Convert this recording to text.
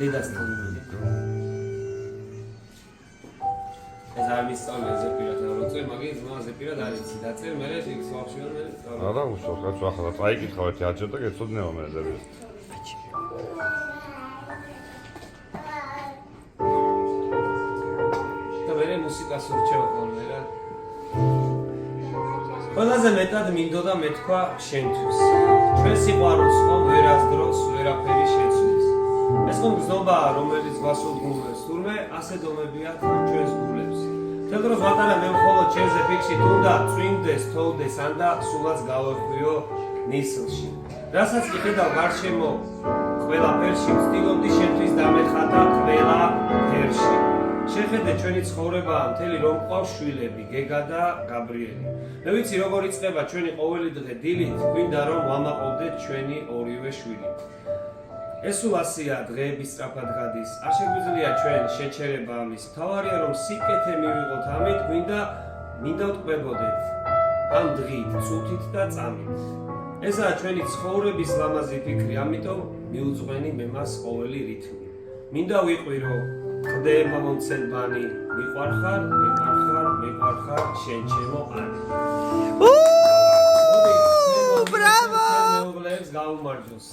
დედასთან. ეს არ მისწავლია ზეპირად როწერ, მაგის ძმაზე პირად არ იცი დაწერ, მე იქ სვავში ვარ, მე სწავლე. არა უშავს, კაცო ახლა წაიკითხა ერთი აჯერ და გეცოდნევა მე ზეპირად. და მე მუსიკას ურჩევ ხოლმე რა. ყველაზე მეტად მინდოდა მეთქვა შენთვის. ჩვენ სიყვარულს ხომ ვერასდროს ვერაფერი შეცვლის. ეს ხომ გზნობაა, რომელიც გვასულგუნებს, თურმე ასე დომებია ჩვენს გულებს. თელდროს ვატარა მე მხოლოდ ჩემზე ფიქში თუნდა წვიმდეს, თოვდეს ან და სულაც გავახვიო ნისლში. რასაც კი ხედავ გარშემო ყველაფერში, ვცდილობდი შენთვის დამეხატა ყველა ფერში. შეხედე ჩვენი ცხოვრება მთელი რომ ყავს შვილები, გეგა და გაბრიელი. მე ვიცი როგორ იწყება ჩვენი ყოველი დღე დილით, გვინდა რომ ვამაყობდეთ ჩვენი ორივე შვილი. ეს სულ ასია დღეების სწრაფად გადის. არ შეგვიძლია ჩვენ შეჩერება ამის. მთავარია რომ სიკეთე მივიღოთ ამით, მინდა ვტყვებოდეთ ამ დღით, წუთით და წამით. ესაა ჩვენი ცხოვრების ლამაზი ფიქრი, ამიტომ მიუძღვენი მე მას ყოველი რითმი. მინდა ვიყვირო ყდე მომცენბანი, მიყვარხარ, შენ ჩემო ანი. Bravo! მეუღლეებს გაუმარჯოს.